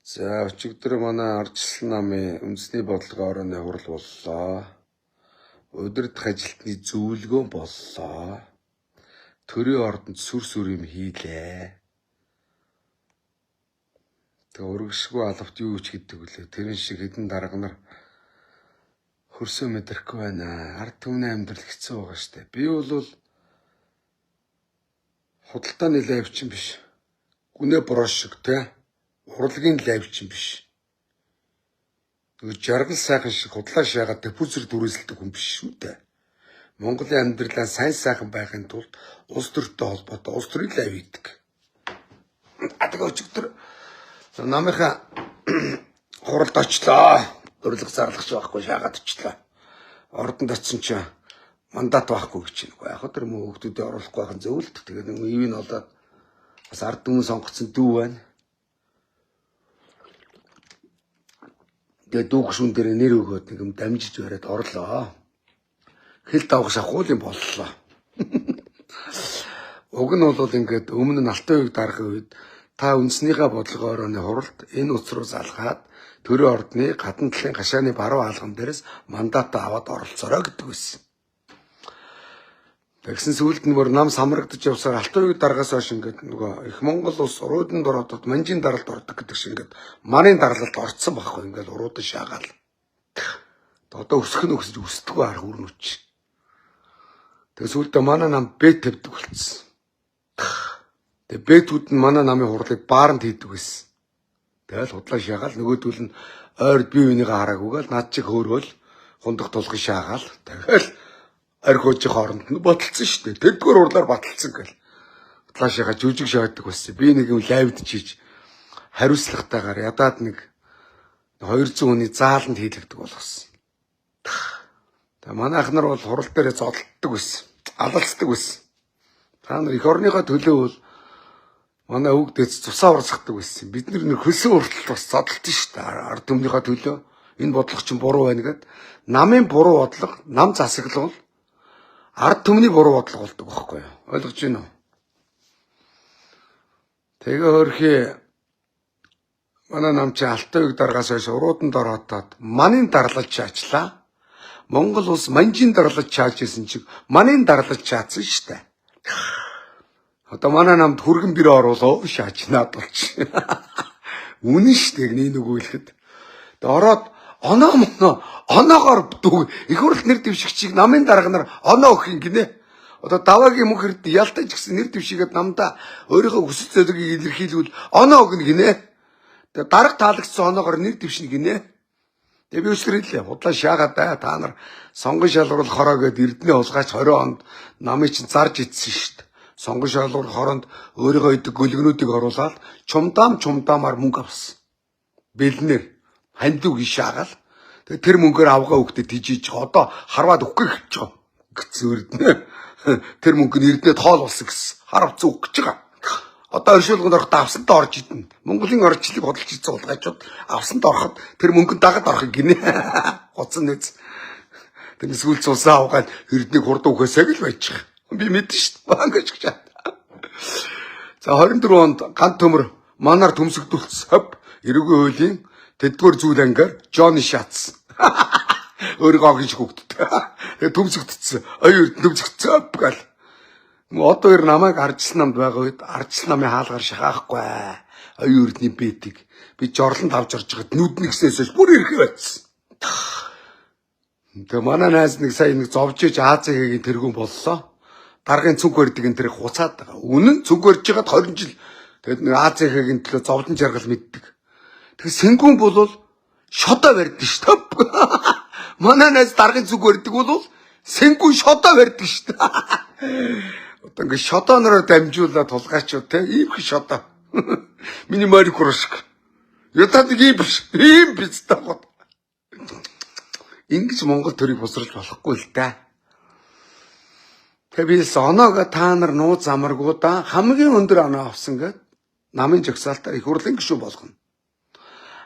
За өчигдөр манай ардчилсан намын үндэсний бодлогын орооны хурал боллоо. Удирдах ажилтны зөвлөгөө боллоо. Төрийн ордонд сүр юм хийлээ. Тэгээ урагшгүй алавт юу ч гэдэг үлээ. Тэрэн шиг хэдэн дарга нар хөрсөө мэдрэхгүй байна. Ард түмний амьдрал хэцүү байгаа штэ. Би бол худалдааны лайвчин биш. Гүнээ брошиг те. Урлагийн лайвчин биш. Жаргал сайхан шиг худлаа шаагаад depuzer дүрээсэлдэг хүн биш шүү дээ. Монголын амьдралаа сайн сайхан байхын тулд улс төртэй холбоотой улс төрийн лайв хийдэг. Тэгээ өчигдөр намынхаа хуралд очлоо. Урилга зарлагч байхгүй шаагаад очлоо. Ордонд очсон чинь мандат байхгүй гэж байна. Яг тэр мөн хүмүүсийн оруулахгүй байхын зөвлөлт. Тэгээд нэг ивэн олоод бас ард түмэн сонгоцсон дүү байна. Тэгээ дүү гүшүүн дээр нэр өгөөд нэг юм дамжиж бариад орлоо. Хэл давгаш авах юм боллоо. Уг нь бол ингээд өмнө нь алтан үеиг дарахын үед та үндэснийхээ бодлогын орооны хуралд энэ утас руу залгаад төрийн ордны гадна талын гашааны баруун алган дээрээс мандат аваад оролцоорой гэдэг байсан. Тэгсэн сүүлд нь бүр нам самрагдаж явсаар алтан үеиг дараагаас хойш ингээд нөгөө их Монгол улс уруудын доротод манжийн даралд ордог гэдэг шиг ингээд манын даралд орцсон байхгүй ингээд уруудан шаагаал. Одоо өсөх нь өсөж өсдөггүй арга үрнүч. Тэгээ сүүлдээ манай нам бэт тавьдаг болцсон. Тэгээ бэтүүд нь манай намын хурлыг бааранд хийдэг байсан. Тэгэл худлаа шаагаал нөгөөдөл нь ойрд бие бинийгээ хараагүйгээл над чиг хөөрөөл хундах тулгын шаагаал. Тэгэл орхиожих хооронд нь баталсан шүү дээ. Тэдгээр урлаар баталсан гэл. Худлаа шаагаа жүжиг шаадаг байсан. Би нэг юм лайвд чиж хариуцлагатайгаар ядаад нэг 200 хүний зааланд хийлэгдэг болгосон. Тэгээ манай ах нар бол хурал дээрээ зодтолдог байсан. Алалцдаг байсан. Та нар их орныхоо төлөө бол манай өвгдөөс цусаа урсгадаг байсан. Бид нэг хөлсөн урталт бас зодтолт шүү дээ. Ард түмнийхээ төлөө энэ бодлого чинь буруу байна гэд намын буруу бодлого, нам засаглал ард түмний буруу бодлого болдог байхгүй юу? Ойлгож байна уу? Тэгээ хөрхий манай нам чи алтан үеиг дараагаас хойш урууданд ороотоод манын дарлаж чаачлаа. Монгол улс манжийн дарлаж чааж исэн чиг манын дарлаж чаацсан шүү дээ. Одоо манай намд хүргэн бэр оруулаа шаачнаад болч. Үнэн шүү дээ нэг өгөөлөхөд. Тэгээ ороод оноогоор дүү их хурл нэр дэвшигчийг намын дарга нар оноо өгөх юм гинэ. Одоо даваагийн мөнх хэрд ялтаж гисэн нэр дэвшигээд намдаа өөрийнхөө хүсэл зорилгыг илэрхийлвэл оноо өгнө гинэ. Тэгээ дарга таалагдсан оноогоор нэр дэвшнэ гинэ. Тэгээ би өсгөрөлээ. Худлаа шаагаад та нар сонгон шалгуурал хороо гэд Эрдэнэ улгаач 20 онд намыг чинь зарж ицсэн шүү дээ. Сонгон шалгуур хоронд өөрийнхөө идэг гөлгнүүдийг оруулаад чумдаамаар мөнгө авсан. Бэлнэр хандив гişаагаал. Тэгээ тэр мөнгөөр авгаа өгдөд тижиж одоо харваад өгөх гэж байгаа. Гэсэн Эрдэнэ. Тэр мөнгө нь Эрдэнэд хоол болсон гэсэн. Харавцсан өгөх гэж байгаа. Одоо оршуулганд орохдоо авсантаа орж идэнэ. Монголын орчлыг хөдөлж ийцэн улгайчууд авсанд ороход тэр мөнгөнд дагад орох гинэ. Гоцсон нэз. Тэр сүүл цусаа авгаад Эрдэнэг хурд өгөхөөсэй л байж байгаа. Би мэдэн шүү дээ. Бангаж гэж. За 24 онд ганц төмөр манаар төмсөгдүүлсэн. Эрүүгийн хуулийн тэдгээр зүйл ангаар Джонни Шатс. Өөрийгөө огийн шиг хөгддөг. Тэгээ төмсөгдсөн. Оюун төмсөгдсөн гал. Одоо ер намайг ардчилсан намд байгаа үед ардчилсан намын хаалгаар шахаахгүй. Оюун эрдний бэтиг би жорлонд авч орж байгаад нүднэгсээс бүр ирэхээ байсан. Тэгээ манай найз нэг сая нэг зовж иж Азигийн тэргүүн боллоо. Даргын цүнх барьдаг энэ тэрийг хуцаад байгаа. Үнэн цүнх барьж байгаад 20 жил тэгээд нэг Азигийн төлөө зовлон жаргал мэддэг. Тэгээ сэнгүүн бол шодоо барьдаг шүү дээ. Манай найз даргын цүнх барьдаг бол сэнгүүн шодоо барьдаг шүү дээ. Одоо ингэ шодоонороо дамжуулаад тулгаачууд те ийм их шодоо. Миний марикур шиг. Ятад ийм биш. Ийм биз таа. Ингэж Монгол төрийг босруулж болохгүй л да. Тэгээ бис оноогоо та нар нууц амаргуудаа хамгийн өндөр оноо авсан гэд намын жагсаалтаар их хурлын гишүүн болгоно.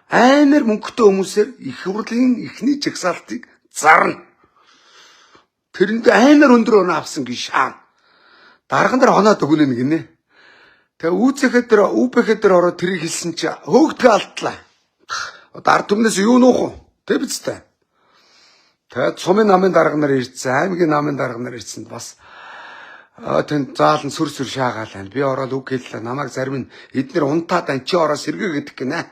Амар мөнгөтэй хүмүүсээр их хурлын ихний жагсаалтыг зарна. Тэрэнд амар өндөр оноо авсан гişаа. Дарган дээр оноод өгнө гинэ. Тэгээ үүцэхэд дээр үүбэхэд дээр ороод тэрийг хэлсэн чи хөөгдгөө алдлаа. Одоо ард түмнээс юу нуух вэ? Тэ биз дээ. Тэгээд сумын намын дарга нар ирсэн, аймгийн намын дарга нар ирсэн бас тэнд заалан сүр шаагаал байна. Би ороод үг хэллээ. Намайг зарим нь эднэр унтаад ан чи ороо сэргээ гэдэг гинэ.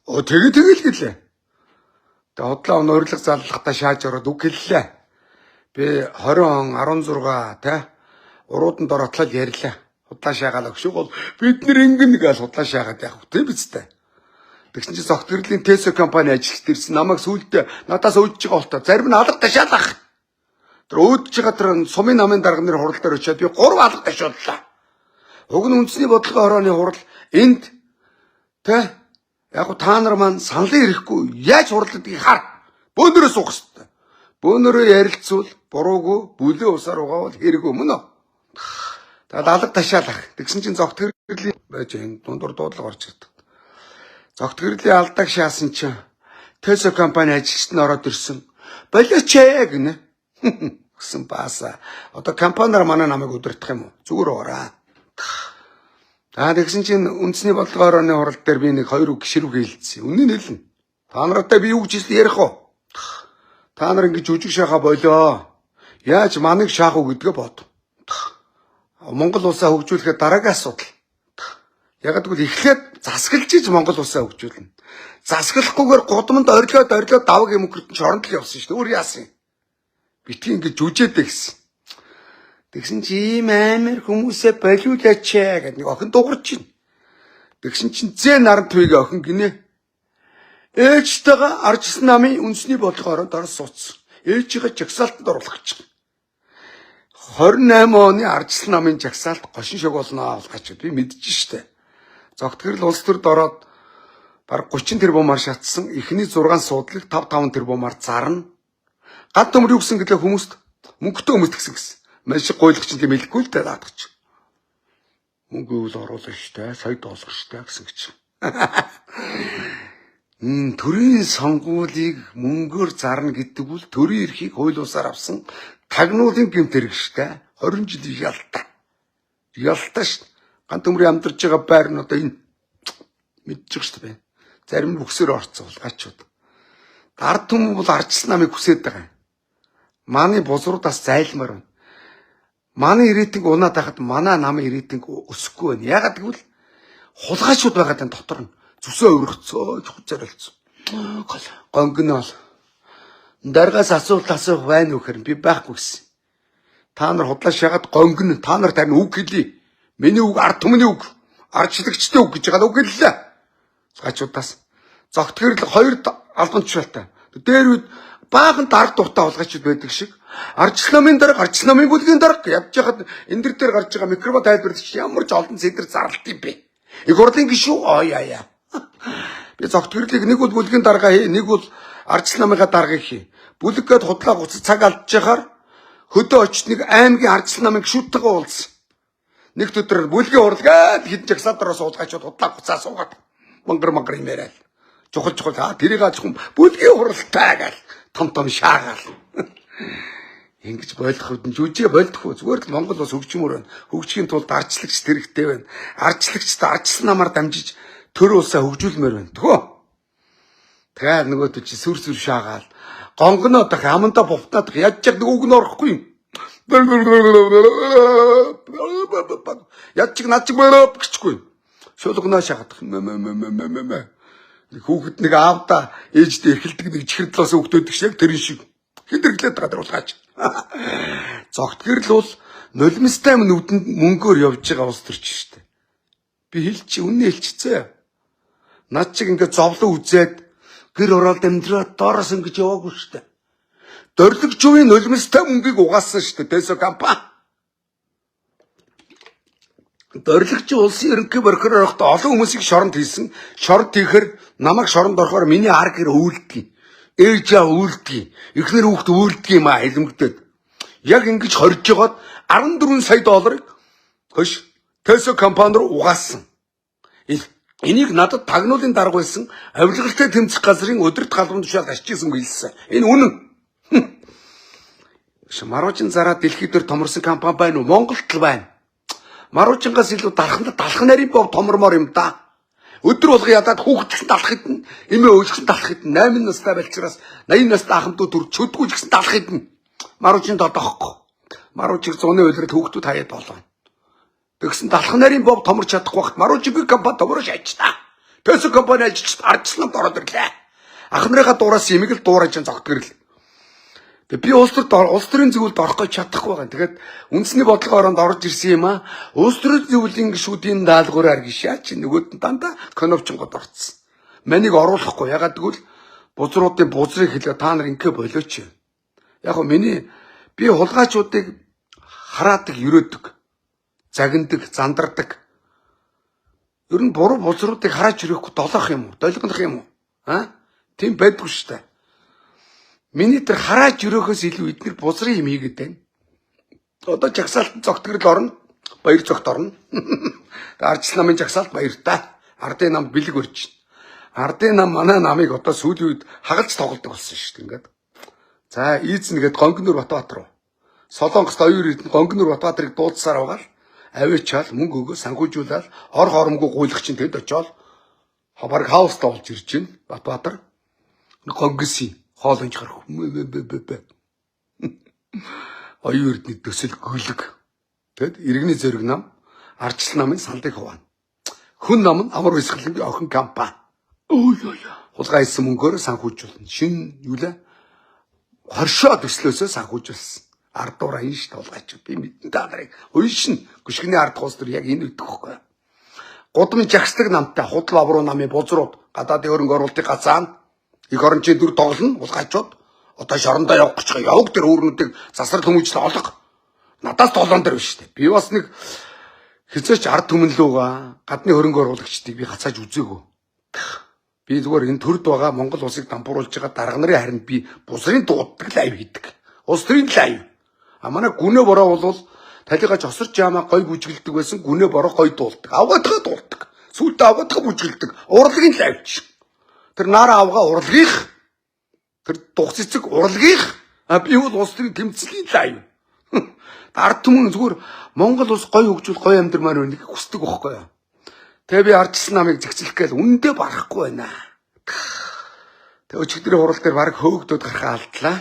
Тэгэл гэлээ. Тэгээд хотлоо урилга заллахтаа шааж ороод үг хэллээ. Би 20 он 16 тэ урууданд оротлол ярьлаа. Худлаа шаагаал өгшөг бол бид нэр ингэн гэж худлаа шаагаад явах тийм биз дээ. Тэгсэн чинь зогт гэрлийн Tesco компани ажилч ирсэн намайг сүулдэ надаас өөдөж байгаа болтоо зарим нь алга ташаалах. Тэр өөдөж байгаа тэр сумын намын дарга нэр хурал дээр очиод би 3 алга ташааллаа. Уг нь үндэсний бодлогын хорооны хурал энд тэ яг та нар маань саналын ирэхгүй яаж хурлагдгийг хар. Бөөнөрөө суух хэрэгтэй. Бөөнөрөө ярилцвал буруугүй бүлээ усаар угаавал хэрэг өмнө. Тэгээд алга ташаалах. Тэгсэн чинь зогт гэрлийн байж энэ дундуур дуудлага орж ирдэг. Зогт гэрлийн алдааг шаасан чинь Tesco компани ажилчид нь ороод ирсэн. Болооч ээ гинэ. Гэсэн бааса. Одоо компаниар манай намайг удирдах юм уу? Зүгээр уураа. Тэгсэн чинь үндэсний бодлогын хорооны хурал дээр би нэг 2 үг гişрүү хэлсэн. Үнэн хэлнэ. Та нартай би юу гэж ярих вэ? Та нар ингэж жүжиг шахаа болоо. Яаж маныг шаах уу гэдгээ бод. Монгол улсаа хөгжүүлэхэд дараагийн асуудал. Яг гэвэл эхлээд засаглаж иж Монгол улсаа хөгжүүлнэ. Засаглахгүйгээр гудамд орилоод даваг юм өгөрт шоронд л явсан шүү дээ. Өөр яасан юм. Битгий ингэж жүжээдэй гэсэн. Тэгсэн чи ийм амар хүмүүсээ болиулаач гэдэг нэг охин дуурч чинь. Тэгсэн чинь зээ наран твигээ охин гинэ. Ээжтэйгээ арчсан намын үндэсний бодлогоор ороод суудсан. Ээжигээ жагсаалтанд оруулах гэж. 28 оны арчсан намын жагсаалт гошин шог болноо гэж би мэдчихэж штэ. Зогт гэрэл улс төрд ороод баг 30 тэрбумаар шатсан. Эхний 6 суудлыг 5 тэрбумаар зарна. Гад төмөр юу гэсэн гэвэл хүмүүст мөнгөтэй хүмүүст гэсэн. Маш их гуйлагч юм хэлэхгүй л дээ наадах. Мөнгө үл оруулах штэ, сая доллар штэ гэсэн гэж. Төрийн сонгуулийг мөнгөөр зарна гэдэг бол төрийн эрхийг хууль бусаар авсан тагнуулын гэмт хэрэг штэ. 20 жилийн ялтаа. Ялтаа штэ. Ган төмрийн амьдарч байгаа байр нь одоо энэ мэдчих штэ бэ. Зарим нь бүксээр орцсон гачууд. Ард түмэн бол арчсан намыг хүсээд байгаа юм. Манай бузруудаас зайлмаар байна. Манай ирээдинг унаад байхад манай намын ирээдинг өсөхгүй байна. Ягаад гэвэл хулгайчуд байгаа тань дотор нь зүсээ өргөцөө зориулсан. Гонгнол. Даргаас асуулт асуух байна уу гэхээр би байхгүй гэсэн. Та нар худлаа шагаад гонгн та нар тань үг хэлий. Миний үг ард түмний үг. Арчлагчтай үг гэж байгаа үг хэллээ. Гачудаас зогт гэрэл 2 албанчуултай. Дээр үед баахан дарга дуртай хулгайчуд байдаг шиг арчлагын дарга арчлагын бүлгийн дарга явж хахад энэ дээр гарч байгаа микрофон тайлбарлагч ямар ч олон зэдэр зарлт юм бэ. Их хурлын гишүү яа. Би зогт гэрлийг нэг бол бүлгийн дарга хий, нэг бол арчлагынхаа дарга хий. Бүлэггээд худлаа гуцад цаг алдж яхаар хөдөө очиж нэг аймгийн арчлагын гишүүдтэйгээ уулзсан. Нэг өдөр бүлгийн урлагаад хэд жагсаадраас уулгачууд худлаа гуцаа суугаад мангар юм яриад. Чухал тэрийг ачхан бүлгийн хуралтай гал том шаагаал. Ингэж ойлгох үед жүжиг болдох уу? Зүгээр л Монгол бас хөгжмөр байна. Хөгжихийн тулд арчлагч хэрэгтэй байна. Арчлагчд арчсан намаар дамжиж төр улсаа хөгжүүлмээр байна. Тгөө. Тэгээд нөгөөд чи сүр шаагаал. Гонгоноо дах аманда бовтнаад яаж яг нэг үг нь орохгүй юм. Яаж ч над чиг мөрөв гэчгүй. Шулгоноо шахадах. Хүүхэд нэг аавда ээждээ эрхэлдэг нэг чихэр талаас өгдөөдөг шиг тэрэн шиг хидрэглээд байгаа друулгаач. Зогт гэрэл бол нулимстай нүдэнд мөнгөөр явж байгаа улс төрч штэ. Би хэлчих үнэн хэлчихсэн. Над чиг ингээд зовлон үзээд гэр ороод амьдраад доороос ингэж яваагүй штэ. Дөрөлгчүүийн нулимстай мөнгийг угаасан штэ Tesco компани. Дөрөлгч улсын ерөнхий прокурор орохтой олон хүмүүсийг шоронд хийсэн. Шоронд хийхээр намайг шоронд орохоор миний ар гэр өвөлдөг. Ээж аа өвөлдөг. Эхнэр хүүхд өвөлдөг юм а хэлмэгдээд. Яг ингэж хорж жагаад 14 сая долларыг хөш Tesco компани руу угаасан. Энийг надад тагнуулын дарга байсан авилгалтай тэмцэх газрын өдөрт галбан тушаал ашижсэн хэлсэн. Энэ үнэн. Маруучин зараа дэлхийд дээр томорсон компани байна уу? Монголд л байна. Маруучингаас илүү далхан нарийн бов томормоор юм да. Өдөр болго ядаад хүүхдсэн талах хэдэн, эмээ өөлгсөн талах хэдэн, 8 настай балчраас 80 настай ахмдууд төр чөдгүүл гэсэн талах хэдэн. Маруучин додоохгүй. Маруучиг 100-ны үйлрэл хүүхдүүд хаяад болов. Тэгсэн талах нарын бов томорч чадахгүй бахт Маруучиг компани томорч ажиллаа. Тэсэг компани ажилчид ардчлан ороод ирлээ. Ах нарынхаа дуураас имийг л дуурайж зогтгөрл. Тэгээ би улс төрийн зөвлөлд орох гэж чадахгүй байгаа. Тэгээд үндэсний бодлогын оронд орж ирсэн юм аа. Улс төрийн зөвлөлийн гишүүдийн даалгавраар гişаа чи нөгөөд нь дандаа коновчонгод орцсон. Манийг оруулахгүй. Ягаад гэвэл бузруудын бузрыг хэлээ та нар ингээ болооч. Яг хөө би хулгайчуудыг хараадаг, ерөөдөг, загиндаг, зандардаг. Ер нь буруу бузруудыг хараач өрөөхгүй долоох юм уу? Долгонох юм уу? Тийм байдгүй шүү дээ. Миний тэр хараач өрөөхөөс илүү эдгээр бузрын юм хийгээд байна. Одоо жагсаалт зогтгөрл орно, баяр зогт орно. Ардчлал намын жагсаалт баяртай. Ардын нам бэлэг өрж байна. Ардын нам манай намыг одоо сүүлийн үед хагалж тоглодог болсон шүү дээ ингээд. За ийзэн гээд Гонгнуур Батбаатар руу. Солонгост оюун эрдэнэ Гонгнуур Батбаатарыг дуудсаар байгаа л авиачаал мөнгө өгөө санхүүжүүлээд ор хоромгүй гуйлах чинь тэнд очиод бараг хаустаа болж ирж байна. Батбаатар Гонгисын хоолонч гарах. Оюун эрдэнэ төсөл гүйлэг. Тэгэд иргэний зэрэг нам, ардчлал намын сандыг хуваана. Хүн нам нь амар бэлсгэлэнгийн охин компани. Хулгай хийсэн мөнгөөр санхүүжүүлнэ. Шин юу лээ? Хоршоо төслөөсөө санхүүжүүлсэн. Ардуура энэ ш толгайч. Би мэдэн та нарыг уйшин гүшгний ард хуус төр яг энэ өгдөг хөхгүй. Гудамж жагсдаг намтай худал авруу намын бузрууд гадаадын хөрөнгө оруулалтыг гацаана. Их орончийн дүр тоглоно хулгайчууд. Одоо шорондоо явах гэж яваг тэр өөрнүүдийг засрал хүмүүжлээ олго. Надаас толгоон дээр биш үү? Би бас нэг хизээч ард түмэнлүүгээ гадны хөрөнгө оруулагчдыг би хацааж үзээгүй. Би зүгээр энэ төрд байгаа Монгол улсыг дампууруулж байгаа дарга нарын харин би бузрын дууддаг лайв хийдэг. Улс төрийн лайв. Манай гүнэ бороо бол талигаж осорч яамаа гой бүжгэлдэг байсан гүнэ бороо гой дуулдаг. Авгаадгаа дуулдаг. Сүүлдээ авгаадгаа бүжгэлдэг. Урлагийн лайвч. Тэр наараа авгаа урлагийн тэр дух цэцэг урлагийн би бол улс төрийн тэмцлийн лайв. Ард түмэн зүгээр Монгол улс гой хөгжүүл гой амьдрмаар байна гэж хүсдэг байхгүй юу? Тэгээ би ардчсан намыг зэгцэлэх гээл үндэ барахгүй байна. Тэгээ өчигдрийн хурал дээр баг хөөгдөд гарахаа алдлаа.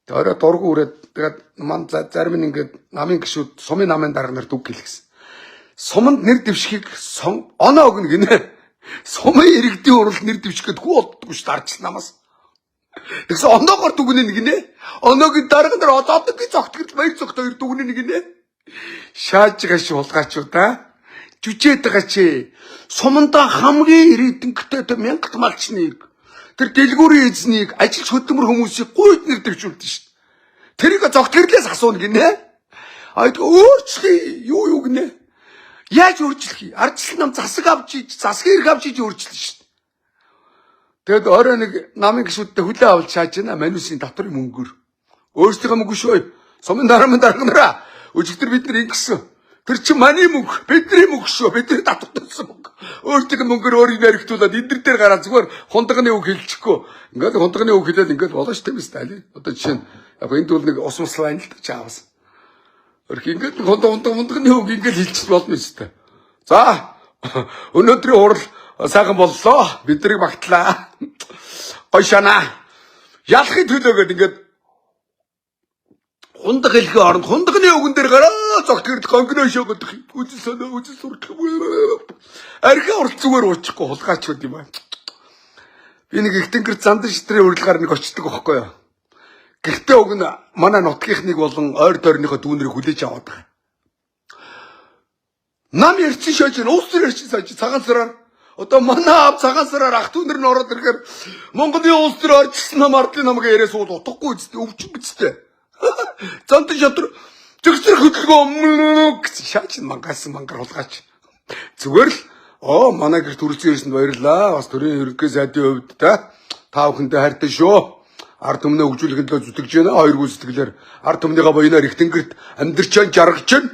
Тэгээ орой дургу үрээд тэгээд ман зарим нь ингээд намын гişүүд сумын намын дарга нарт үг хэлгэсэн. Суманд нэр дэвшихийг оноо өгнө гинэ. Сумын иргэдийн хурал нэр дэвшихэд хүү болдгоо шүү ардчсан намаас. Тэгсэн оноогоор дүгнэ гинэ. Оноогийн дарга нар одоогийн зогтгол баяр зогт хоёр дүгнэ гинэ. Шааж байгаа шүү хулгайчуудаа. Жүжээд байгаа чи суманда хамгийн ирээдэнтэй 1000 малчныг тэр дэлгүүрийн эзнийг ажилч хөдөлмөр хүмүүсийг гуйд нэр дэвшүүлдэг шүү. Тэрийг зогтгорлоос асууна гинэ. Өөрчлөе юу гинэ. Яаж өөрчлөх юм? Ардчлал нам засаг авчиж, засгийн эрх авчиж өөрчлөн шүү. Тэгэд орой нэг намын гişүүдтэй хүлээ авалт шааж байна. Манусын татврын мөнгөөр. Өөрсдийнхөө мөнгө шүү. Сумын дарга нараа. Өчигдөр бид нар ингэсэн. Тэр чинь маний мөнгө, бидний мөнгө шүү. Бидний татвартай мөнгө. Өөртөө мөнгөөр өөрийг нэрхтүүлээд эдгээр дээр гараад зүгээр хундагны үг хэлчихгүй. Ингээд хундагны үг хэлээд ингээд болоо ш тийм ээ. Одоо жишээ нь яг энд бол нэг ус мус байна л та чаавас. Өрх ингээд хундагны үг ингээд хэлчих болно шүү дээ. За өнөөдрийн хурал сайхан боллоо. Биднийг багтлаа. Гой шанаа. Ялахын төлөөгөөд ингээд хундаг хэлхээ оронд хундагны үгэн дээр гараа зогтгөрдөх онгиноо шоогдох үзэл соноо үзэл сурах архи урт зүгээр уучихгүй хулгайчуд юм аа. Би нэг их тэнгэр зандан шитрийн урилгаар нэг очдөг байхгүй юу. Гэхдээ уг нь манай нутгийнхныг болон ойр дойрныхоо дүүнэрийг хүлээж аваад байгаа. Нам ярьсан шоож уус төр ярьсан сая цагаан сараар одоо манай аав цагаан сараар ах дүүнэр нь ороод ирэхээр Монголын уус төр орчихсан нам ардын намгаа яриа суул утгагүй үстэй өвчин бицтэй. Зандан шатар зэгцэр хөдөлгөө гэсэн шаач мангасан мангар хулгаач. Зүгээр л манай гэрт хүрэлцэн ирсэнд баярлаа. Бас төрийн ерөнхий сайдын хувьд та бүхэндээ хайртай шүү. Ард түмнээ хөгжүүлэхэд л зүтгэж байна. Хоёр гүйцэтгэлээр ард түмнийхээ боёноор их тэнгэрт амьдарч чан жаргаж байна.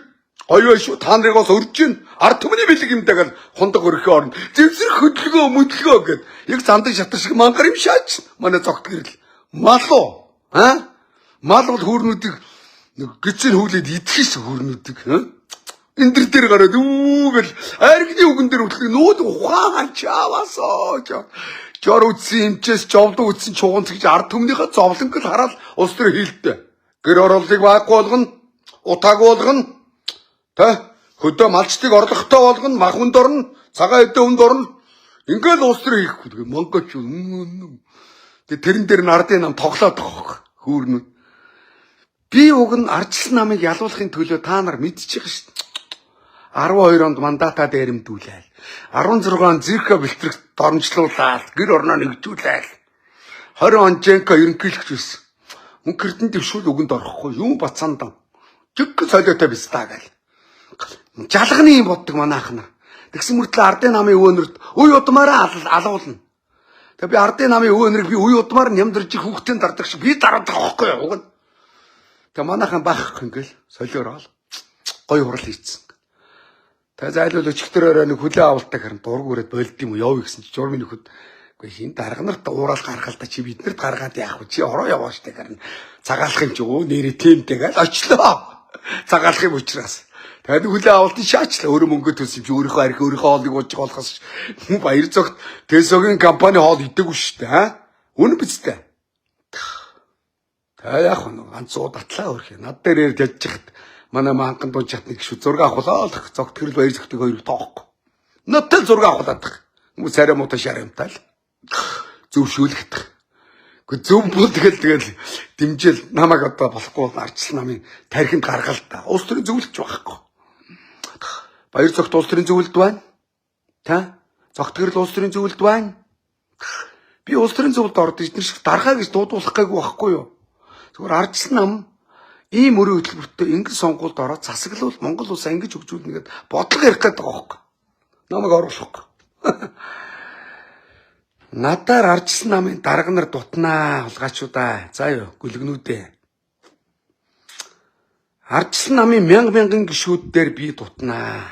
Гоё шүү. Та нарыгоос өрж байна. Ард түмний бэлэг юмтайгаар хундаг өрхөө орно. Зэвсэр хөдөлгөө мөдлгөө гэд яг зандан шатар шиг мангар юм шаач. Манай зогт гэрэл малуу мал бол хүүрнүүдийг гизэн хүлээд идэх ш хүүрнүүдийг Эндэр дээр гараад гэл аригны үгэн дээр үлдэх нүүд ухаан чавасоо жор үтсэн имчээс жовд үтсэн чуганц гэж ард түмнийхээ зовлонгол хараад улс төр хийлдэ. Гэр оруулалтыг байхгүй болгоно, утааг болгоно. Тэ хөдөө малчдыг орлоготой болгоно, мах хүнд орно, цагаан эдэ хүнд орно. Ингээл улс төр хийхгүй тэгээ Монголч тэрэн дээр нардын нам тоглоод байгаа хөөрнүүд. Би уг нь ардчилсан намыг ялуулахын төлөө та нар мэдчихэж байгаа шүү дээ. 12 онд мандатаа дээрэмдүүлээл. 16 он зирка бэлтрэх дормжлуулаад гэр орноо нэгжүүлээл. 20 он Женка ерөнхийлөгч байсан. Мөнгө эрдэнэ дэвшүүл үгэнд орохгүй юм бацаандаа. Жиг солиотой биз таа гэл. Жалганы юм боддог манайх нар. Тэгсэн мөртлөө ардын намын өвөнөрд үе удмаараа алуулна. Тэгээ би ардын намын өвөнөрийг би үе удмаар нямдэрж хүүхдийн дардаг шиг би дараад байгаа байхгүй юу? Тэгээ манайхан баахгүй ингээл солиороо гой хурал хийцэн. Тэгээ зайлуул өчигдөр нэг хүлээ авалтаа харин дург өрөөд болд юм уу явъя гэсэн чи журмын нөхөд үгүй хин дарга нарт уурал гаргал та чи биднэрт гаргаад яах вэ чи ороо яваа штэ харин цагаалах юм чи өө нэрэ тэмтэйгээл очлоо цагаалах юм учраас тэгээд хүлээ авалтын шаачлаа өөрөө мөнгө төс юм чи өөрийнхөө арх өөрийнхөө хоолыг ууж байгаа болохоос баяр зогт Тэсогийн компани хоол идэггүй штэ үнэн биз дээ. Тэгээ яах вэ ганц уу татлаа өрх юм над дээр ярьж яжчихад манай манхан дуун чатны гişүү зураг авахлаа зогт гэрэл баяр зогтыг хоёрыг тоохгүй. Ноттой зураг авахлаад хүмүүс арай муутай шарамтай л зөвшөөлөгдөх. Гэхдээ зөв бол тэгэл дэмжээл намайг одоо болохгүй ардчилсан намын тархинд гаргал та. Улс төрийн зөвлөж байхгүй. Баяр зогт улс төрийн зөвлөлд байна. Та зогт гэрэл улс төрийн зөвлөлд байна. Би улс төрийн зөвлөлд ордог эдгээр шиг дархаа гэж дуудуулах гээгүй байхгүй юу? Зүгээр ардчилсан нам ийм өрөө хөтөлбөртөө ингэж сонгуульд ороод засаглал Монгол улсаа ингэж хөгжүүлнэ гэд бодлого ярих гэдэг байгаа байхгүй. Намайг оруулахгүй. Надаар ардчилсан намын дарга нар дутнаа хулгайчуудаа. За юу гүлгнүүдээ. Ардчилсан намын мянган гишүүдээр би дутнаа.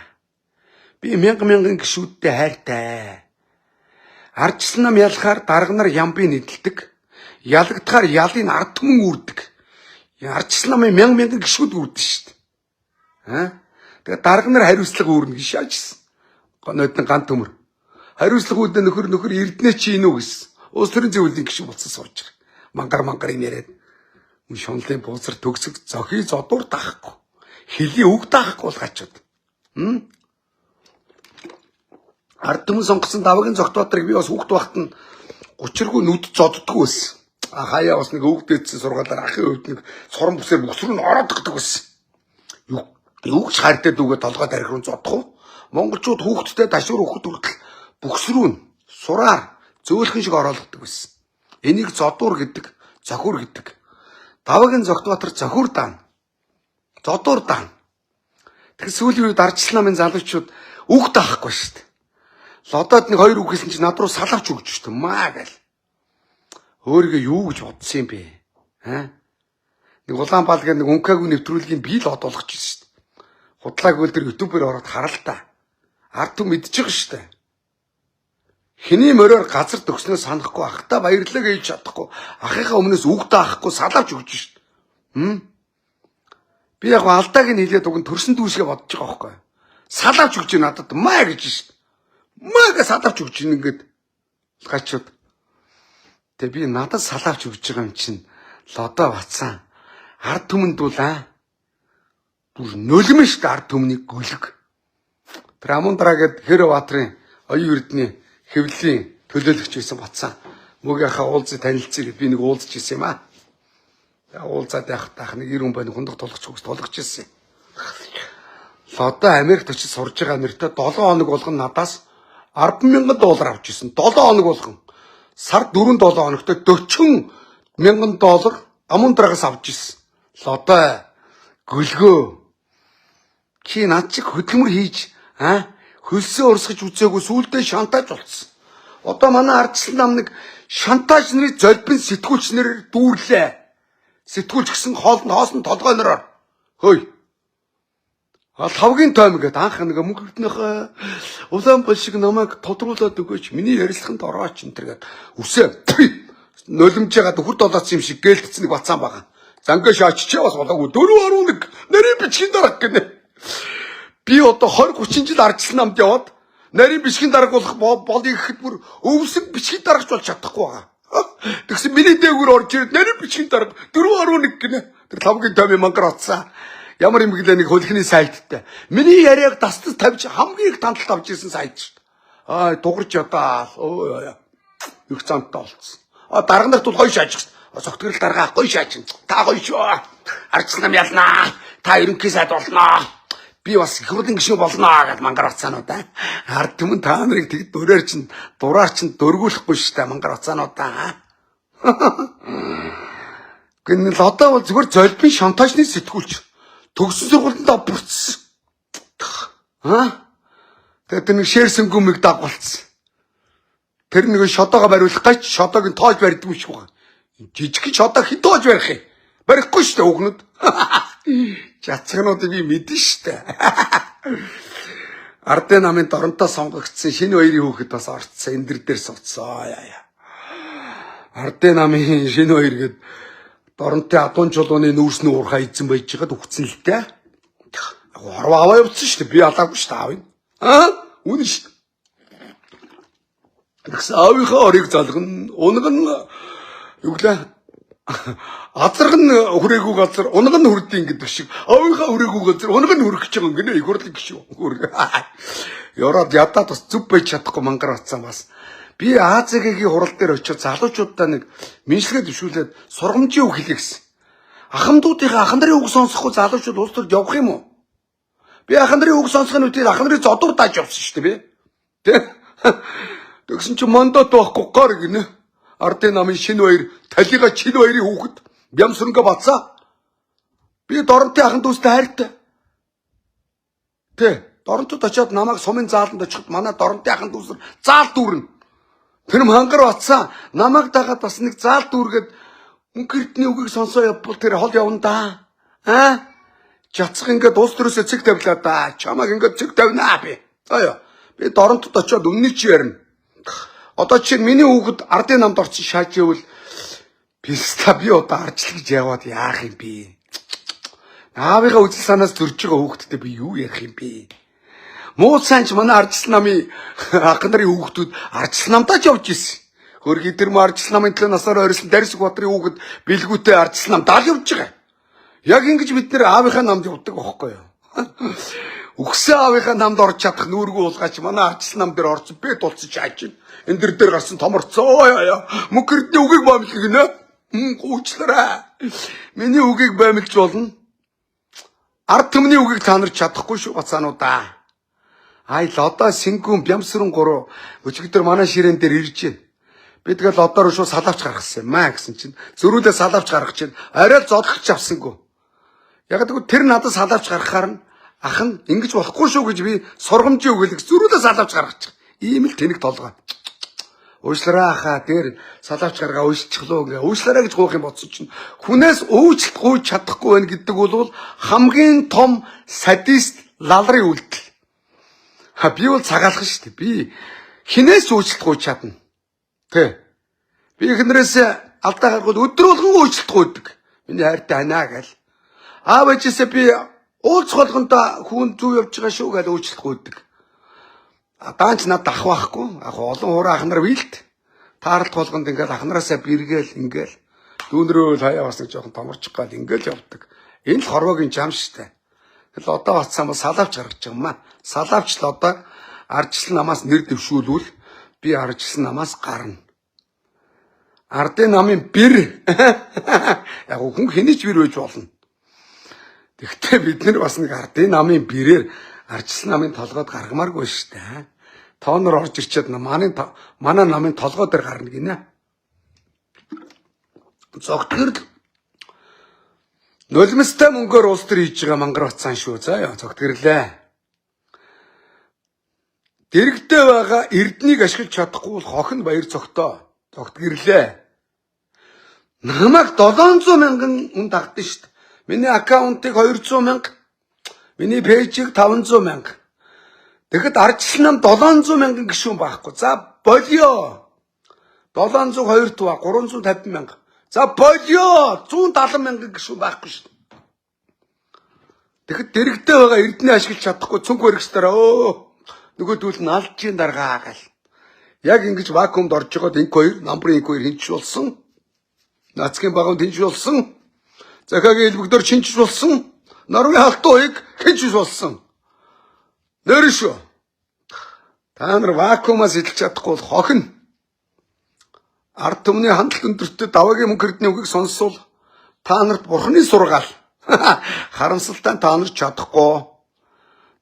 Би мянган гишүүдтэй хайртай. Ардчилсан нам ялахаар дарга нар ямбыг нэдэлдэг. Ялагдахаар ялын ард түмэн үрдэг. Ардчилсан намын мянган гишүүд үрдэн шүү дээ. Тэгээ дарга нар хариуцлага үүрнэ гэж шаажсэн. Нодны ган төмөр. Хариуцлага үүдээ нөхөр эрдэнэ чи инүү гэсэн. Улс төрийн зөвлөлийн гишүүн болсон сууж байгаа. Мангар юм яриад. Шунлын бууцар төгсөг зохий зодуур таахгүй. Хэлийн үг таахгүй бол гачууд. Ард түмэн сонгосон давагийн зогтбаатрыг би бас хүүхд багт нь учиргүй нүд зоддггүй байсан. Хаяа бас нэг өвг дээдсэн сургаалаар ахын хувьд нэг сорон бүсээр бүсрүү нь ороод дагдаг байсан. Юугч хайртай дүүгээ толгой тарих руу зодох уу? Монголчууд хүүхдтэй дашуур өгөхөд хүртэл бүсрүү нь сураар зөөлхөн шиг ороолгодог байсан. Энийг зодуур гэдэг, зохиур гэдэг. Давагийн зогтбаатар зохиур даана. Зодуур даана. Тэгэхээр сүүлийн үед ардчилсан намын залуучууд үг даахгүй шүү дээ. Лодоод нэг хоёр үг хэлсэн чинь над руу салавч өгч шүү дээ. Маа гэл. Өөрийгөө юу гэж бодсон юм бэ? Нэг Улаанбаатар гэх нэг ункаагүй нэвтрүүлгийг би л одуулах гэж шүү дээ. Худлааг үйл дээр ютубээр ороод хараа л та. Ард түм мэдчихэж байгаа шүү дээ. Хэний мороор газар төгснөөс санахгүй ахта баярлалаа гэж чадахгүй. Ахыхаа өмнөөс үг даахгүй салавч өгч шүү дээ. Би яг алдааг нь хэлээд уг нь төрсөн дүүшгээ бодож байгаа байхгүй. Салавч өгч надад маа гэж шүү дээ. Маагаа салавч өгч ингээд гачууд. Тэгээ би надад салавч өгч байгаа юм чинь лодоо бацсан. Ард түмэнд дуулаа. Бүр нулимэн шүү дээ ард түмний гүлэг. Тэр Амундраа гээд Хэрватрын оюун эрдний хэвлэлийн төлөөлөгч байсан бацсан. Мөгийнхаа уулзыг танилцъя гэд би нэг уулзж ирсэн юм аа. Уулзаад явах нэг 90 хүн байна хундах тулгач хөгс тулгаж ирсэн. Лодоо Америкт очиж сурж байгаа нэртэй 7 хоног болгон надаас $10,000 авч ирсэн. 7 хоног болгон. Сард 4-7 хоногт $40,000 Амундраагаас авч ирсэн. Лодоо гөлгөө. Чи над чиг хөдөлмөр хийж хөлсөө урсгаж үзээгүй сүулдэ шантаж болцсон. Одоо манай ардчилсан нам нэг шантаж нарын золбин сэтгүүлч нэрээр дүүрлээ. Сэтгүүлч гэсэн хоосон толгой нэрээр. Хөөе. Тавгийн тойм гэдэг анх нэг мөнгөднийхээ Улаанбаатар шиг намайг тодруулаад өгөөч. Миний ярилцлаганд орооч энэ төр гэд үсээ нулимж ягаад хурд олоодсон юм шиг гэлтцэн нэг бацаан байгаа. Зангаа шааччээ бас болоогүй 4.1 нэрийн бичгийн дарга гинэ. Би одоо 20-30 жил ардчилсан намд яваад нарийн бичгийн дарга болох болыг гэхэд бүр өвсөг бичгийн даргач болж чадахгүй байгаа. Тэгсэн миний дээгүүр орж ирээд нарийн бичгийн дарга 4.1 гинэ. Тэр тавгийн томь мангар утсан. Ямар юм гэлээ нэг хөлхний сайттай. Миний яриаг тастас тавьж хамгийн их танталт авч ирсэн сайт шүү дээ. Дугарч ядаа. Их цантаа болцсон. Дарга нарт бол гоё шаажчих. Согтгорол дарга гоё шаажин. Та гоё шүү. Ардчилсан нам ялнаа. Та ерөнхий сайд болноо. Би бас их хурлын гишүүн болноо гэд мангар уцаануудаа. Ард түмэн та нарыг тэгэд дураар чинь дөргүүлэхгүй штэ мангар уцаануудаа. Гэнэ л одоо бол зүгээр золбын шантажны сэтгүүлч. Төгссөн сургуультанд бүрдсэн. Тэгээд тэр нэг шээрсэнгүмийг дагуулсан. Тэр нэг шодоогоо бариулах гэж шодоог нь тоож барьдаг юм шиг байна. Жижиг шодоо хэн тоож барих юм? Барихгүй штэ хүүхнүүд. Жацгнуудыг би мэдэн штэ. Ардын намын доронтой сонгогдсон шинэ хоёрын хүүхэд бас орцсон. Эндэр дээр сууцсан. Ардын намын шинэ хоёр гээд доронтой адуун чулууны нүүрсний уурхай эзэн байж байгаад үхсэн л дээ. Хорвоо аваа явуулсан штэ. Би алаагүй штэ аав. Үнэн штэ. Тэгсэн аавынхаа орыг залгана. Унаг нь юу гэлээ? Азарг нь хүрээгүй газар унаг нь хүрдیں гэдэг шиг аавынхаа хүрээгүй газар унаг нь хүрэх гэж байгаа юм гинэ. Их хурлын гişүү. Яраад ядаад бас зүв байж чадахгүй мангар атсан бас. Би АЗГ-ийн хурал дээр очиж залуучуудаа нэг меншлэгээ дэвшүүлээд сургамжийн үг хэлье гэсэн. Ахмадуудынхаа ахан нарын үг сонсохгүй залуучууд улс төрд явах юм уу? Би ахан нарын үг сонсохын үедээ ахан нарын зодуур дааж явсан шүү дээ би. Тэ? Тэгсэн чинь мандат байхгүй гар гинэ. Ардын намын шинэ хоёр талига шинэ хоёрын хүүхэд бямсрынга бацаа. Би доронтой ахын дүүстэй хайртай. Тэ? Доронтод очиод намайг сумын зааланд очиход манай доронтой ахын дүүсэр заал дүүрнэ. Тэр мангар бацаа. Намайг дагаад бас нэг заал дүүргээд мөнгөртний үгийг сонсоо явбал тэр хол явна да. Жацх ингээд улс төрөөсөө цэг тавилаа да. Чамайг ингээд цэг тавинаа би. Би доронтод очиод үнний чи ярина. Одоо чинь миний хүүхэд ардын намд орсон шааж ивэл писта би одоо арчлах гэж яваад яах юм бэ? Аавынхаа үзэл санаас төрж байгаа хүүхэдтэй би юу ярих юм бэ? Муу санч манай ардчилсан намын ах нарын хүүхдүүд ардчилсан намдаа ч явж исэн. Хөргий тэр мө ардчилсан намын төлөө насаар ойрсон Дарсүг Батрын хүүхэд бэлгүүтэй ардчилсан намдаа л явж байгаа. Яг ингэж бид нэр аавынхаа намд явдаг байхгүй юу? Үхсэн аавынхаа намд орж чадах нүүргүй уулгаач манай ардчилсан нам дээр орсон бэ тулцсан чаач. Эндэр дээр гарсан томорцоо. Мөнгөрдний үгийг баймлах гинэ. Гуучлаарай. Миний үгийг баймлж болно. Ард түмний үгийг та нар чадахгүй шүү бацаануудаа. Л одоо сингүн бямсрын 3 өчигдөр манай ширээн дээр ирж байна. Би тэгэл одоо руу шууд салаавч гаргасан юм гэсэн чинь зөрүүлээ салаавч гаргах чинь арай л зодлох авсангүй. Яг тэгвэл тэр надад салаавч гаргахаар нь ах нь ингэж болохгүй шүү гэж би сургамжийн үгэлэг зөрүүлээ салаавч гаргачих. Ийм л тэнэг толгой. Уушлараа хаа дээр салаавч гаргаа уушлчихлоо ингээ уушлараа гэж гоох юм бодсон чинь хүнээс уучлалт гуйж чадахгүй байх гэдэг бол хамгийн том садист лалрын үйлдэл. Би бол цагаалах шүү дээ. Би хинээс уучлалт гуйж чадна. Тэ. Би эхнэрээс алдаа гаргал өдөр болгон уучлалт гуйдаг. Миний хайртай анаа гэл. Аав ээжээсээ би уулзах болгондоо хүн зүв явж байгаа шүү гэж уучлалт гуйдаг. Даанч над ах байхгүй. Олон хуурай ах нар вилт. Таарлт болгонд ингээл ах нараасаа бэргээл ингээл дүүнрөө хаяа бас нэг жоохон томорчих гал ингээл явдаг. Энэ л хорвогийн жам штэ. Тэгэл одоо бацсан бол салаавч гаргаж байгаа юм аа. Салаавч л одоо ардчилсан намаас нэр дэвшүүлвэл би ардчилсан намаас гарна. Ардын намын бэр. Яг хүн хэнийч бэр байж болно. Тэгтээ бид нар бас нэг ардын намын бэрээр ардчилсан намын толгойд гаргамааргүй штэ. Тоонор орж ирчээд манай намын толгой дээр гарна гинэ. Зогтгөрл нулимстай мөнгөөр улс төр хийж байгаа мангар бацаан шүү. За яа зогтгөрлээ. Дэрэгтэй байгаа эрднийг ашиглаж чадахгүй бол хохин баяр цогтоо. Зогтгөрлээ. Намайг 700 мянган хүн дагдсан шүү. Миний аккаунтыг 200 мянга, миний пэйжийг 500 мянга. Тэгэхэд ардчилсан нам 700 мянган гишүүн байхгүй. За болио. 702 тува 350 мянга. За болио 170 мянган гишүүн байхгүй шүү. Тэгэхэд дэрэгдээ байгаа эрдэнэ ашиглаж чадахгүй цүнх өргөсдөрөө нөгөөдүүл нь алжийн даргаа гал. Яг ингэж вакуумд орж байгаад инк 2 намбрын инк 2 хинч болсон. Нацгийн багамд хинч болсон. Захагийн элбэгдөр шинж болсон. Норвегийн халтууыг хинч болсон. Нэрш. Та нар вакуумаас идэлж чадахгүй бол хохин. Ард түмний хандлт өндөртөд даваагийн мөнгө эрдэнэ үгийг сонсвол та нарт бурхны сургаал. Харамсалтай та нар чадахгүй.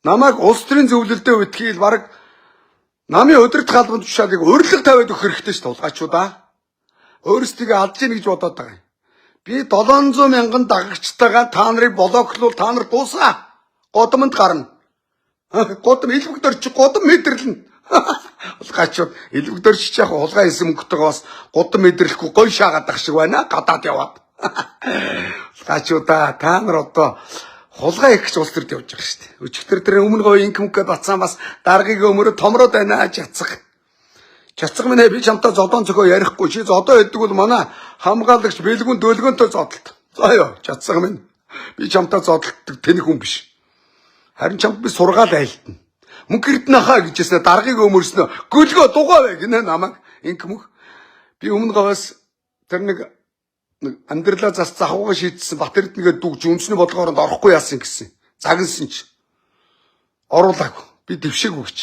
Намайг улс төрийн зөвлөлдөө үтгийл баг намын өдөрт халбанд тушаалыг урилга тавиад өгөх хэрэгтэй ш тулгаачудаа. Өөрсдөө алж ийн гэж бодоод байгаа юм. Би 700 мянган дагагчтайгаа та нарыг блоклуул та нар дуусаа. Годомд гарна. Годом илбэгдэр чи годом мэдэрлэн. Улгаачууд илбэгдэр чи яг хулгай хийсэн мөнгөтэйгээ бас годом мэдэрлэхгүй гой шаагаад ах шиг байна. Гадаад яваад. Улгаачуудаа та нар одоо хулгай их гэж улс төрд явж байгаа шүү дээ. Өчигдөр тэр өмнө говь инкмгээ бацсан бас даргагийн өмөрө томроод байна чацаг. Чацаг минь би чамтай зодон цохоо ярихгүй чи зодоо өгдөг бол манай хамгаалагч бэлгүн дөлгөнтэй зодолт. За ёо чацаг минь би чамтай зодолтдаг тэнх хүн биш. Харин чамд би сургаал айлтна. Мөнгө эрдэнэхаа гэжсэн даргагийн өмөрснө гөлгөө дугаа бай гинэ намайг инкмөх. Би өмнө говьас тэр нэг амьдралаа зас захууга шийдсэн бат эрдэнэгээ дүгж үнсний бодлогоор орохгүй яасан гэсэн. Загнасан ч оруулаагүй. Би дэвшээгүй гэж.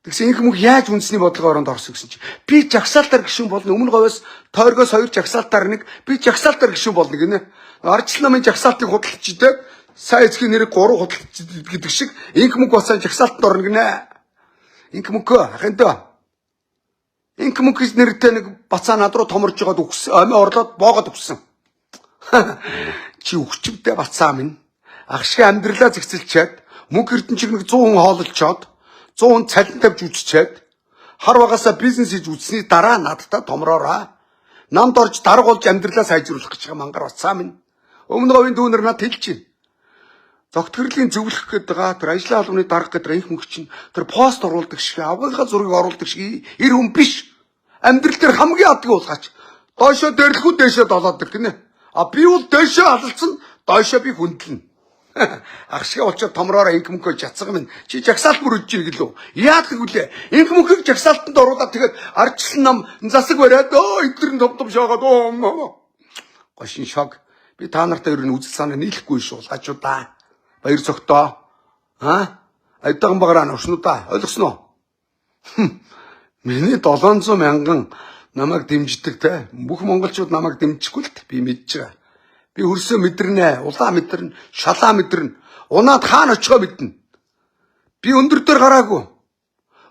Тэгсэн инх мөх яаж үнсний бодлогоор орсон гэсэн чи би жагсаалтаар гişүн болно. Өмнө говьас тойргоос 2 жагсаалтаар нэг би жагсаалтаар гişүн болно гинэ. Арчлал намын жагсаалтыг худалдаж идэг. Сайн эцгийн нэрийг 3 худалдаж гэдэг шиг инх мөх босаа жагсаалтанд орно гинэ. Инх мөхөө ахынтаа инк мөнгөс нэртэй нэг бацаа над руу томорж байгаад өгсөн. Амиа орлоод боогод өгсөн. Чи өгчвдээ бацаа минь. Ахшиг амьдралаа зэгцэлчээд мөнгө эрдэн чиг нэг 100 хүн хоололцоод 100 хүн цалин тавьж үччээд хар багасаа бизнес хийж үтсний дараа надтай томроораа. Намд орж дарга болж амьдралаа сайжруулах гэж байгаа мангар бацаа минь. Өмнө говийн дүүнэр над хэлж чинь. Зогтгөрлийн зөвлөх гээд байгаа тэр ажлын албаны дарга гэдэг инх мөнгө чинь тэр пост оруулдаг шиг авгийнхаа зургийг оруулдаг шиг эр хүн биш. Амьдрал дээр хамгийн адгийн уулгаач. Доошоо дэрлэхүү дээшээ долоодог гинэ. А би бол дээшээ алалцсан, доошоо би хүндлэн. Ах шиг очоод томроороо инх мөнгөө чацсан минь. Чи жагсаалт бүр үдж ийн гэлөө. Яадаг вүлээ? Инх мөнгөийг жагсаалтанд оруулаад тэгээд арчлан нам засаг бариад эдгэрэн товдом шаагаад гошин шог. Би та нартай ер нь үзэл санаа нийлэхгүй шүү уулгаачудаа. Баяр цогтоо. Айдаган багараа навшнуудаа ойлгосноо. Миний 700 мянган намайг дэмждэг те. Бүх монголчууд намайг дэмжихгүй л би мэдж байгаа. Би хөрсөө мэдэрнэ, улаан мэдэрнэ, шалаа мэдэрнэ. Унаад хаана очихоо мэднэ. Би өндөр дээр гараагүй.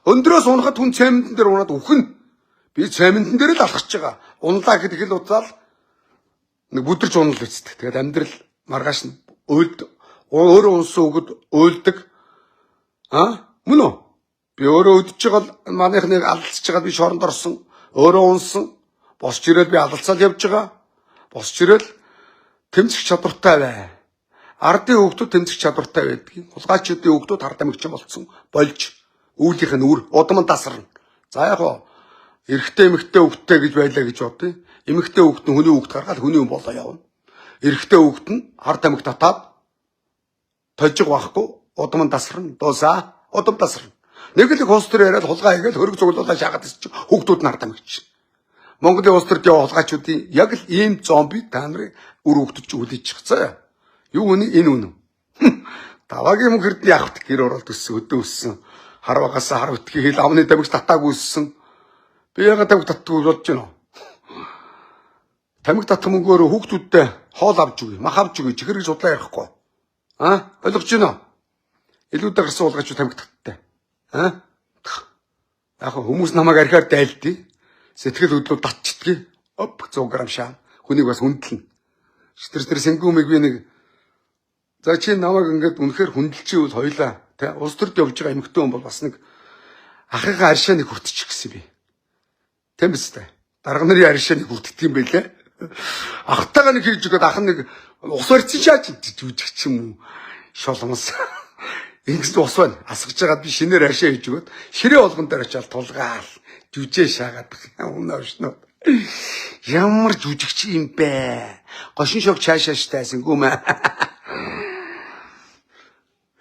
Өндрөөс унахад хүн цементэн дээр унаад үхэн. Би цементэн дээр л алхаж байгаа. Унлаа гэдэг хэл удаал нэг бүдэрч унал үстдэг. Тэгээд амьдрал маргааш нь өөрөө унсан өгöd уйлдаг. Мөн үү? Би өөрөө өдөж байгаа манайхныг алдчихж байгаа би шоронд орсон. Өөрөө унсан. Босч ирээд би алдалцаад явж байгаа. Босч ирээд тэмцэх чадвартай бай. Ардын хүүхдүүд тэмцэх чадвартай байдгийг. Хулгайчдын хүүхдүүд хард амигчин болцсон. Болж үүлийнх нь үр удамд тасарна. За яг гоо эрэгтэй эмэгтэй хүүхдтэй гэж байлаа гэж бодъё. Эмэгтэй хүүхд нь хүний хүүхд гаргаад хүний хүн болоо явна. Эрэгтэй хүүхд нь хард амиг татаад тожиг байхгүй удамд тасарна. Дуусаа удам тасарна. Нэг л улс төр яриад хулгай хийгээл хөрөг цуглуулаа шахаад чи хүүхдүүд нь хард амигч. Монголын улс төрд яваа хулгайчдын яг л ийм зомби та нарын үр хүүхдүүд ч үлээж чигцаа. Юу вэ энэ үнэн? Даваагийн мөнгө эрдэнэ явахт гэр оролт өссөн өдөө өссөн. Хар багасаа хар өтгий хэл амны тамиг татаагүй өссөн. Би ягаад тамиг татдаггүй болж байна уу? Тамиг татах мөнгөөр хүүхдүүдтэй хоол авч өгье, мах авч өгье, чихэр гэж судлаа ярихгүй. Ойлгож байна уу? Илүүдээ гарсан уулгаач тамиг таттай. Яг хүмүүс намайг архиар дайлдъя. Сэтгэл хөдлөл татчдгийг. 100 г шаа. Хүнийг бас хүндлэн. Тэр сэнгүүмийг би нэг за чи намайг ингээд үнэхээр хүндэлчихвэл хоёлаа тий улс төрд явж байгаа эмэгтэй хүн бол бас нэг ахыгаа аршааныг хүртчих гэсэн би. Тийм биз дээ. Дарга нарын аршааныг хүртдэг юм байлээ. Ахтайгаа нэг хийж өгöd ах нэг ус барьсан шаач жүжигч юм уу? Шолмос. Ингэж ус байна. Асгаж байгаад би шинээр аршаа хийж өгöd ширээ болгон дээр очиад тулгаал жүжээ шаагаад өмнө овшноо. Ямар жүжигч юм бэ? Гошин шог чаашааш тайсан гүмэ.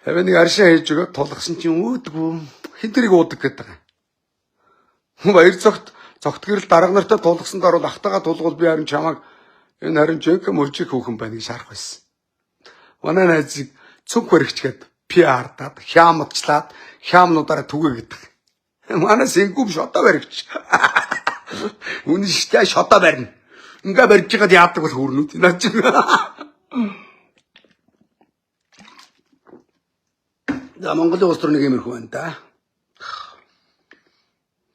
Хэвээ нэг аршаа хийж өгөөд тулгсан чинь өөдгөө хин тэрийг уудаг гэдэг юм. Баяр зогт гэрэл дарга нартай тулгсан дараа ахтагаа тулгуул би харин чамаг энэ харин жинхэнэ мужик хүүхэн байна гэж шарах байсан. Манай найзыг цүнх баригчгээд пиардаад хямдчлаад хямнуудаараа түгээ гэдэг. Манай сингүүм шотоо баригч. Үнэн шигтэй шотоо барина. Ингээ барьж байгаад яадаг бол хүрнүүд. Наа чи. За Монголын улс төрний гэмэрхүү байна да.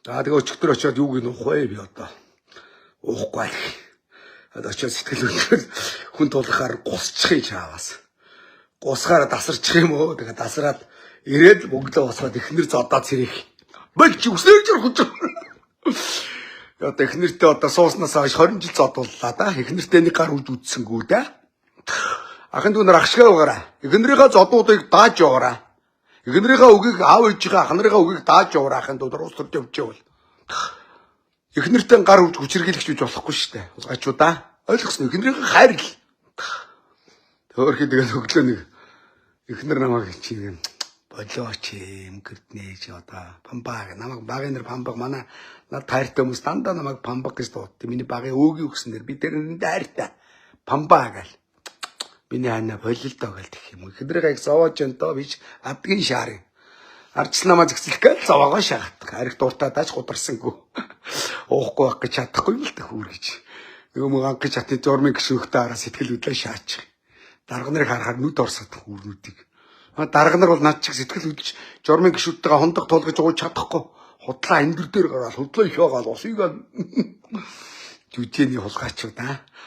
За тэгээ өчигдөр очиод юу гин уух вэ би одоо. Уухгүй. Одоо очиод сэтгэл хөдлөл хүн тулахаар гусчих чааваас. Гусгаараа тасарчих юм уу? Тэгээ тасраад ирээд бөглөө босгоод ихнэр зодоод сэрэх. Бэлч үснээр жирхэж. Одоо ихнэртээ одоо сууснаас хойш 20 жил зодууллаа да. Ихнэртээ нэг гар үж үдсэнгүү да. Ахын дүүнэр ахшгаа угаараа. Ихнэрийнхээ зодуудыг дааж яваараа. Ихнэрийнхээ үгийг аав ээжийнхээ ах нарынхаа үгийг дааж яваараа ахын дүүнэр ус төрж явж байвал. Ихнэртээ гар үж хүчрхийлэгч гэж болохгүй шүү дээ. Гачуудаа. Ойлгосноо ихнэрийнхээ хайрл. Төөрхий тэгэл өглөө нэг ихнэр намайг чинь болооч юм гэрднэж одоо памбаг намайг багын нэр памбаг манай над тайртай хүмүүс дандаа намайг памбаг гэж дууддаг. Миний багын өөгийн өгснээр би тэрэн дайртай памбаг гал. Миний хана болилдоо гэл гэх юм. Ихнэрийг зовоож энэ биш адгийн шаар. Арчс намаа зэгцлэх гээл зовоогоо шахдаг. Ариг дууртаа дааж гударсангүй. Уухгүй байх гэж чадахгүй юм л та хүүр гэж. Нөгөө мөн анх гэж хатны журмын гişүхтэй араа сэтгэл хөдлөө шаачих. Дарга нарыг харахаар нүд орсод хүүрнүүдийг. Дарга нар бол над чиг сэтгэл хөдлөж журмын гişүдтэйгээ хондог тулгаж ууж чадахгүй. Худлаа эндэр дээр гараад худлаа их яагаад усыг жүжээний хулгайчуд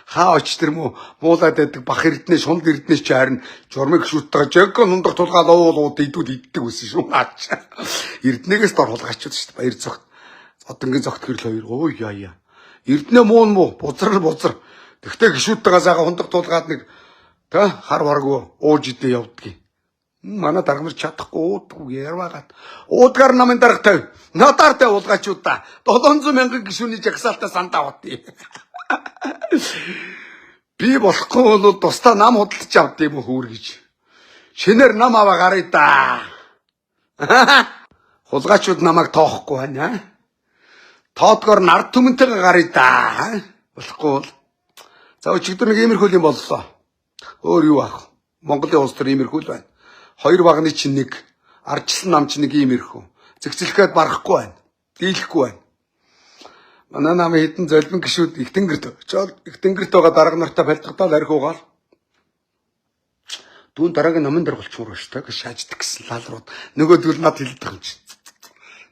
хаа оч тэр муулаад байдаг бах эрдэнэ шунд эрдэнэ ч харин журмын гişүдтэйгээ жогон хондог тулгаад уулууд иддэг үсэн шүү. Эрдэнэгээс дор хулгайчуд шүү дээ. Баяр зогт. Одонгийн зогт гэрэл хоёр. Өө яа. Эрдэнэ муу бузар. Тэгтээ гişүдтэйгээ саага хондог тулгаад нэг тэ хар баргүй ууж идэ явдгийг. Манай дарга нар чадахгүй уудгүй ярваагаад уудгаар намын дарга тавь. Надаартай уулгачууд та 700 мянган гишүүний жагсаалтаа сандаа бат. Би болохгүй бол тусдаа нам худалдаж авд юм хөөр гэж. Шинээр нам аваа гарыг да. Хулгайчууд намайг тоохгүй байна. Тоодгоор нард түмэнтэйгээ гарыг да. Болохгүй бол. За өчигдөр нэг иймэрхүү юм боллоо. Өөр юу аах? Монголын улс төр иймэрхүү л байна. Хоёр багны чинь нэг арчсан нам чинь нэг иймэрхүү. Зэгцлэхэд барахгүй байна. Дийлэхгүй байна. Манай намын хэдэн золбин гişүүд их тэнгэрт очоод их тэнгэрт байгаа дарга нартай бэлтгэдэл архиугаал. Дүүн дараагийн намын дэр болчмоор шүү дээ гэж шааждаг гэсэн лаалрууд. Нөгөөдгөл над хэлдэг юм чинь.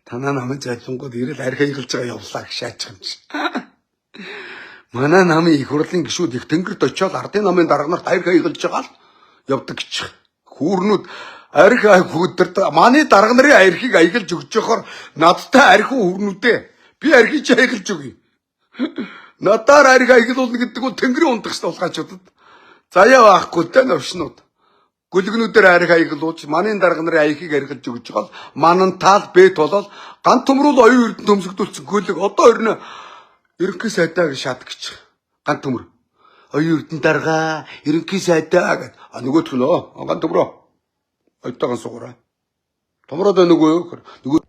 Танаа намын золбингууд ирэл архи игалж байгаа явлаа гэж шаажчих юм чинь. Манай намын их хурлын гişүүд их тэнгэрт очоод ардын намын дарга нарт архи игалж байгаа л явдаг гэж. Хүүрнүүд арх хүүдэрт манай дарга нарын архийг аягалж өгч явахаар надтай архи хүүрнүүдээ би архийг ч аягалж өгье. Надаар архи аягалуулна гэдэг нь тэнгэрийн ундах шүү улгаачуудад. Заяа байхгүй тэ навшнууд. Гүлгнүүдээр архи аягалуулж манай дарга нарын архийг архилж өгч байгаа л манан таал бэт болол ганц төмрүүл оюун эрдэнэ төмсгдүүлсэн гүлэг одоо орно ерөнхий сайдаа гэж шат гэж. Ганц төмөр. Оюун эрдэнэ дарга ерөнхий сайдаа гэд. Нөгөөх нь ганц төмрөө. Ойтойгон суугаараа. Томроод нөгөө юу?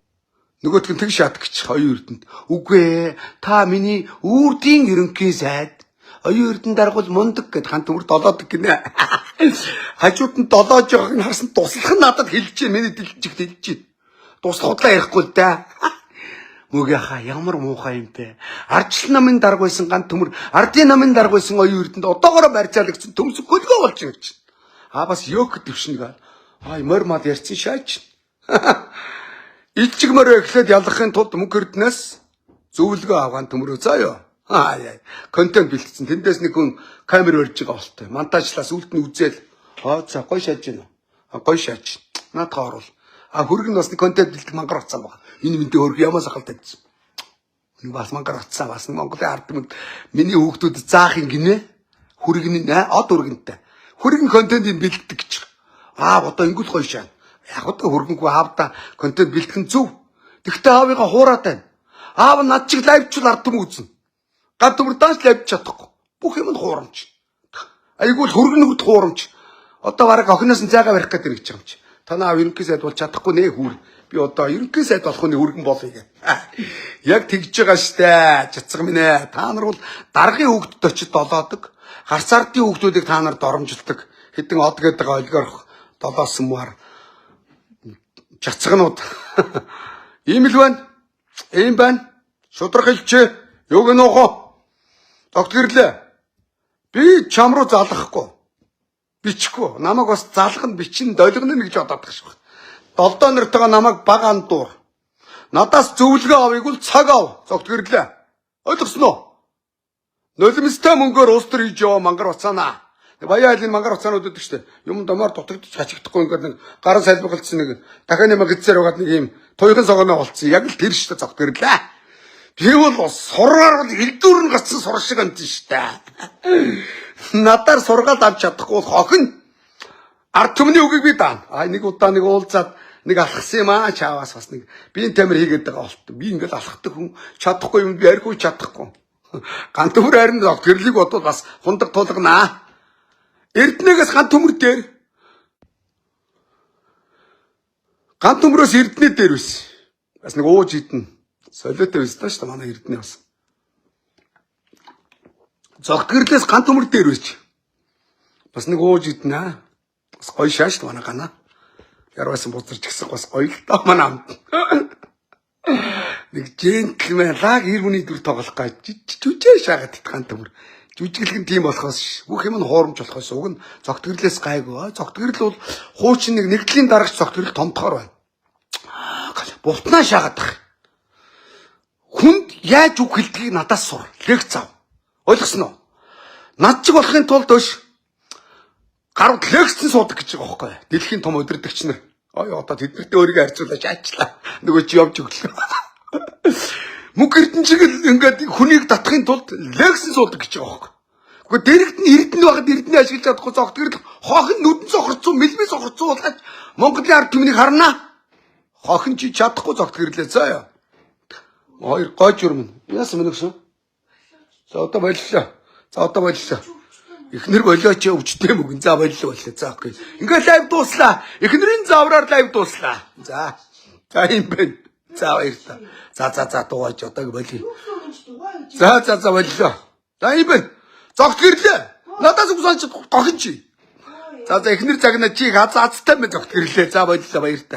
Нөгөөх нь тэг шат гэж оюун эрдэнэд. Үгүй ээ. Та миний үрдийн ерөнхий сайд. Оюун эрдэнэ дарга бол мундаг гэд ганц төмөр долоодог гинэ. Хажууд нь долоож байгааг нь харсан туслах нь надад хэлж чинь миний дэлжигт хэлж чинь. Туслах худлаа ярихгүй л да. Мөгөөхаа ямар муухай юм бэ? Арчлан намын дарга байсан ганц төмөр, ардын намын дарга байсан оюун эрдэнэд одоогоор барьцаалагдсан төмсөг гөлгөө болж байгаа чинь. Бас ёк дэвшнэ гээл. Морь мал ярьсан шаач. Илчиг морь эхлээд ялахын тулд мөнгө эрдэнэс зөвлөгөө авгаан төмөрөө заяа. Контент бэлтсэн. Тэндээс нэг хүн камер барьж байгаа болтой. Монтажлаас үлд нь үзэл. За гоё шааж гинэ. Гоё шааж. Наадхаа орвол. Хөргөн бас нэг контент бэлтгэх мангар утсан баг. Энэ минтээ хөрг ямаас ахалтай гэсэн. Нэг бас мангар утсан бас Монголын ард түмэнд миний хүүхдүүд заах юм гинэ. Хөргөн од хөргөнтэй. Хөргөн контентыг бэлддэг гэж. Одоо ингүүл гоё шаа. Яг одоо хөргөнгүй аавда контент бэлтгэх нь зөв. Тэгтээ аавыгаа хуураад байна. Аав над чиг лайвчул ард түм үзнэ. Гад төмөр дааш лайвч чадахгүй. Бүх юм нь хуурамч. Айгуул хөргөн нүд хуурамч. Одоо бараг охиноос нь зайгаа барих гэдэг гэж байгаа юм чи. Танаа ерөнхий сайд бол чадахгүй нэ хүүр. Би одоо ерөнхий сайд болох нь өргөн болъё гэ. Яг тэгж байгаа штэ. Жацсан минь ээ. Та нар бол даргын хүүхдэд очиж долоодог. Гарц ардын хүүхдүүдийг та нар доромжилдог. Хэдэн од гэдэг олигарх долоосмаар жацганууд. Ийм л байна. Ийм байна. Шудраг хэлчээ. Юуг нөөхөө. Тогтгирлээ. Би чам руу залгахгүй. Бичихгүй. Намайг бас залгана бичин долгоно гэж бодоод байгаа шүү. Долдоо нартайгаа намайг баг андуур. Надаас зөвлөгөө авъяг бол цаг ав. Зогтгирлээ. Ойлгосноо? Нулимстай мөнгөөр улс төр хийж яваа мангар уцаанаа. Баяа айлын мангар уцаанууд өгдөг штэ. Юм домоор дутагдчих хачигдахгүй ингээд нэг гарын салбигалцсан нэг дахиад нэмэг гидсээр угаад нэг юм туйхан согооноо болцсон. Яг л тэр штэ зогтгирлээ. Би бол сургаар бол элдүүр нь гацсан сур шиг амт штэ. Надаар сургаал авч чадахгүй бол хохин ард түмний үгийг би даана. Нэг удаа нэг уулзаад нэг алхсан юм аа чааваас бас нэг биеийн тамир хийгээд байгаа болт. Би ингээд алхахдаг хүн чадахгүй юм би архиуч чадахгүй. Гант төмөр харин гэрлийг бодвол бас хундаг тулгнаа. Эрдэнээс гант төмөр дээр. Гант төмрөөс эрдэнэ дээр биш. Бас нэг ууж идэн. Солиотой байсан шүү дээ манай эрдэнэ бас. Зогтгирлээс гант төмөр дээр биш. Бас нэг ууж идэн аа. Бас гоё шааш манай гана. Ярвасан буцарч гисэн бас гоё л доо манай амт. Нэг джентльмен лаг хэр хүний дүр тоглох гэж жүжиг шаагаад итган төмөр. Жүжиглэх нь тийм болохоос бүх юм нь хуурамч болохоос уг нь зогтгирлээс гайгүй. Зогтгирл бол хуучин нэг нэгдлийн дарагч зогтгирл томтохоор байна. Бутнаа шаагаад тах. Хүнд яаж үг хэлдгийг надаас сур. Лекц ав. Ойлгосноо? Над чиг болохын тулд өш гарууд лекцэн суудаг гэж байгаа байхгүй. Дэлхийн том удирдагч нар. Одоо тэднэртээ өөрийгөө харьцуулж аачлаа. Нөгөө чи явж өглөө. Мөнх эрдэнчиг л ингээд хүнийг татахын тулд лекцэн суудаг гэж байгаа байхгүй. Гэхдээ дэрэгт нь эрдэнэ байгаад эрдэнэ ашиглаж чадахгүй зогтгирл хохин нүдэн сохорцсон, мэлмээ сохорцсон болгож Монголын ард түмнийг харнаа. Хохин чи чадахгүй зогтгирлээ заяа. Хоёр гойч өрмөн. Яасан мэнэ гэсэн? За одоо боллоо. За одоо боллоо. Эхнэр болооч өвчтэй мөгөн. За боллоо. За окей. Ингээд лайв дууслаа. Эхнэрийн заавраар лайв дууслаа. За. За юм бэ. За баярлалаа. За дуугач одоо болъё. За боллоо. За юм бэ. Зогтгирлээ. Надаас үг сонсч гохин чи. За эхнэр загнаа чи хазаацтай мэ зогтгирлээ. За боллоо баярлалаа.